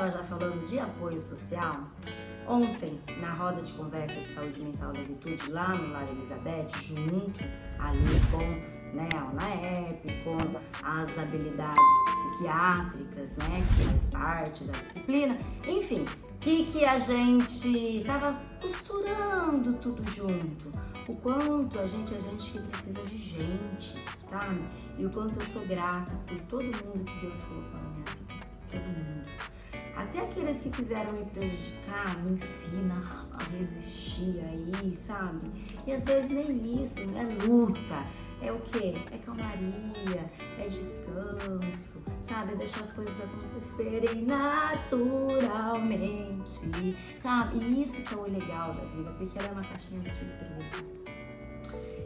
estava já falando de apoio social, ontem, na roda de conversa de saúde mental da Virtude, lá no Lar Elizabeth, junto ali com, né, a UNAEP, com as habilidades psiquiátricas, né, que faz parte da disciplina, enfim, que a gente tava costurando tudo junto. O quanto a gente que precisa de gente, sabe? E o quanto eu sou grata por todo mundo que Deus colocou na minha vida. Todo mundo. Até aqueles que quiseram me prejudicar, me ensina a resistir aí, sabe? E às vezes nem isso, é luta. É o quê? É calmaria, é descanso, sabe? É deixar as coisas acontecerem naturalmente, sabe? E isso que é o legal da vida, porque ela é uma caixinha de surpresa.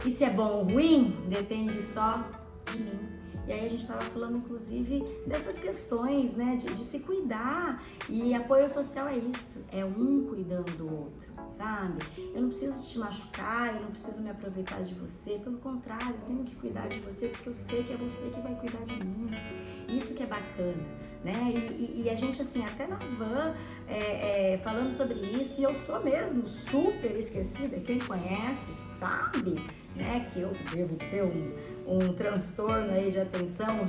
E se é bom ou ruim, depende só de mim. E aí a gente estava falando, inclusive, dessas questões, né, de se cuidar. E apoio social é isso, é um cuidando do outro, sabe? Eu não preciso te machucar, eu não preciso me aproveitar de você. Pelo contrário, eu tenho que cuidar de você, porque eu sei que é você que vai cuidar de mim. Isso que é bacana, né? E a gente, assim, até na van, falando sobre isso, e eu sou mesmo super esquecida. Quem conhece sabe, né, que eu devo ter um transtorno aí de atenção,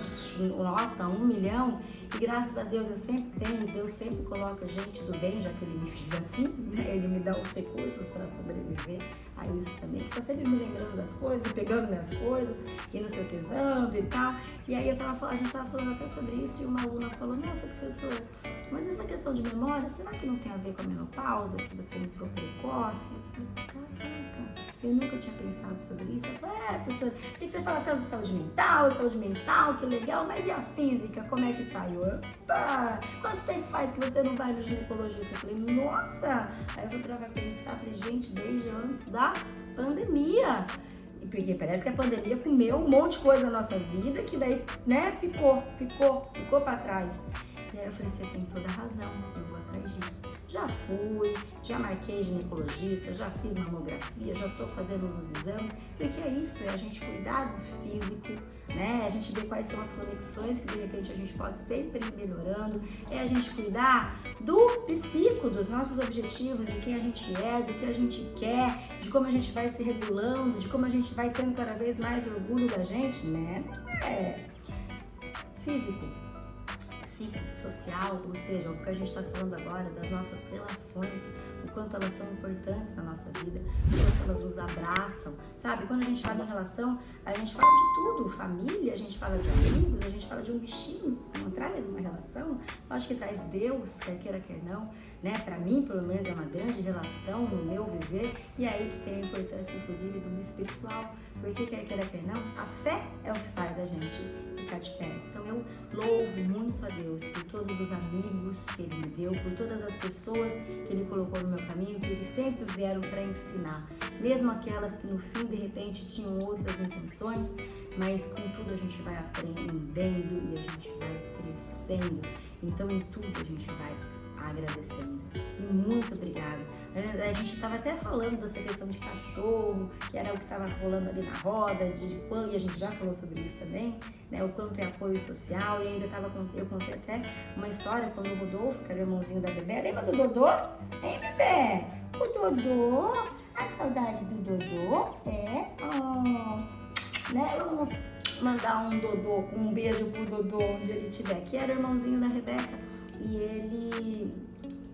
nota 1 milhão, e graças a Deus eu sempre tenho, Deus sempre coloca gente do bem, já que Ele me fez assim, né? Ele me dá os recursos para sobreviver a isso também. Fica sempre me lembrando das coisas, pegando minhas coisas, e não sei o que, e tal. E aí a gente estava falando até sobre isso, e uma aluna falou, nossa, professora, mas essa questão de memória, será que não tem a ver com a menopausa, que você entrou precoce? Eu falei, caraca, eu nunca tinha pensado sobre isso. Eu falei, professora, por que você fala tanto de saúde mental, que legal, mas e a física, como é que tá? Eu, opa, quanto tempo faz que você não vai no ginecologista? Eu falei, nossa! Aí eu fui pra pensar, falei, gente, desde antes da pandemia. Porque parece que a pandemia comeu um monte de coisa na nossa vida que daí, né, ficou pra trás. E aí eu falei, você tem toda a razão, eu vou atrás disso. Já marquei ginecologista, já fiz mamografia, já tô fazendo os exames, porque é isso, é a gente cuidar do físico, né? A gente ver quais são as conexões que de repente a gente pode sempre ir melhorando, é a gente cuidar do psico, dos nossos objetivos, de quem a gente é, do que a gente quer, de como a gente vai se regulando, de como a gente vai tendo cada vez mais orgulho da gente, né? Físico, psicossocial, ou seja, o que a gente está falando agora das nossas relações, o quanto elas são importantes na nossa vida, o quanto elas nos abraçam, sabe? Quando a gente fala em relação, a gente fala de tudo, família, a gente fala de amigos, a gente fala de um bichinho, não traz uma relação, eu acho que traz Deus, quer queira, quer não, né? Pra mim, pelo menos, é uma grande relação no meu viver, e é aí que tem a importância, inclusive, do espiritual, porque quer queira, quer não, a fé é o que faz a gente ficar de pé. Então eu louvo muito a Deus por todos os amigos que Ele me deu, por todas as pessoas que Ele colocou no meu caminho, porque sempre vieram para ensinar, mesmo aquelas que no fim de repente tinham outras intenções, mas com tudo a gente vai aprendendo e a gente vai crescendo. Então em tudo a gente vai agradecendo. E muito obrigada. A gente estava até falando dessa questão de cachorro, que era o que estava rolando ali na roda, e a gente já falou sobre isso também, né? O quanto é apoio social, e ainda eu contei até uma história quando o Rodolfo, que era o irmãozinho da Bebê, lembra do Dodô? Hein, Bebê? O Dodô, a saudade do Dodô, né? Vamos mandar um beijo pro Dodô onde ele estiver, que era o irmãozinho da Rebeca, e ele...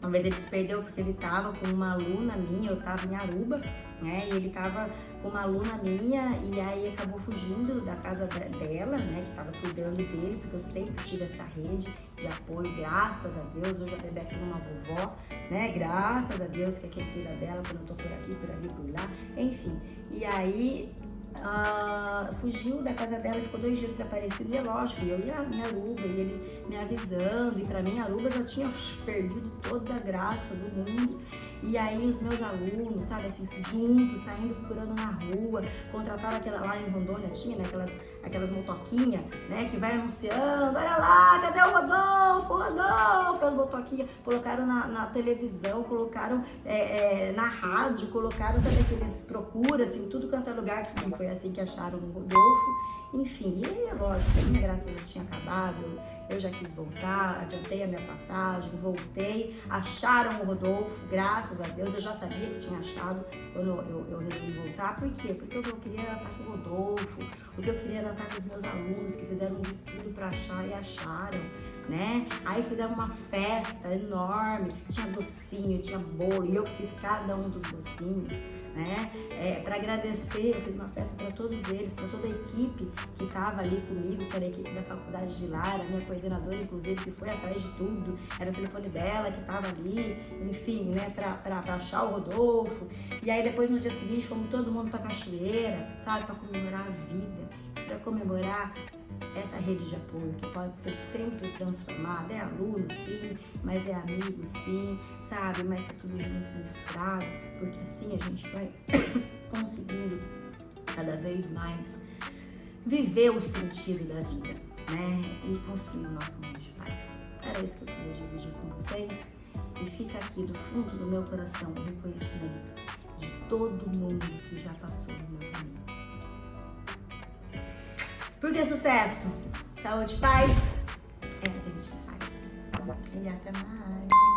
Uma vez ele se perdeu porque ele tava com uma aluna minha, eu tava em Aruba, né? E ele tava com uma aluna minha e aí acabou fugindo da casa dela, né? Que tava cuidando dele, porque eu sempre tive essa rede de apoio, graças a Deus. Hoje a Rebeca tem uma vovó, né? Graças a Deus que é quem cuida dela quando eu tô por aqui, por ali, por lá, enfim. E aí... fugiu da casa dela e ficou 2 dias desaparecido, e é lógico, eu ia em Aruba e eles me avisando, e pra mim Aruba já tinha perdido toda a graça do mundo. E aí os meus alunos, sabe, assim, juntos, saindo procurando na rua, contrataram aquela lá em Rondônia, tinha, né, aquelas motoquinhas, né, que vai anunciando, olha lá, cadê o Rodolfo, as motoquinhas, colocaram na televisão, colocaram na rádio, colocaram, sabe, aqueles procura, assim, tudo quanto é lugar que foi assim que acharam o Rodolfo. Enfim, e aí, lógico, a minha graça já tinha acabado, eu já quis voltar, adiantei a minha passagem, voltei, acharam o Rodolfo, graças a Deus, eu já sabia que tinha achado quando eu resolvi voltar. Por quê? Porque o que eu queria era estar com o Rodolfo, o que eu queria era estar com os meus alunos que fizeram de tudo pra achar e acharam, né? Aí fizeram uma festa enorme, tinha docinho, tinha bolo, e eu que fiz cada um dos docinhos, né? Para agradecer, eu fiz uma festa para todos eles, para toda a equipe que estava ali comigo, que era a equipe da faculdade de Lara, minha coordenadora, inclusive, que foi atrás de tudo, era o telefone dela que estava ali, enfim, né, para achar o Rodolfo. E aí depois no dia seguinte fomos todo mundo para cachoeira, sabe, para comemorar a vida, para comemorar essa rede de apoio que pode ser sempre transformada. É aluno, sim, mas é amigo, sim, sabe? Mas tá tudo junto, misturado, porque assim a gente vai conseguindo cada vez mais viver o sentido da vida, né? E construir o nosso mundo de paz. Era isso que eu queria dividir com vocês. E fica aqui do fundo do meu coração o reconhecimento de todo mundo que já passou no meu caminho. Porque sucesso, saúde e paz é a gente que faz. E até mais.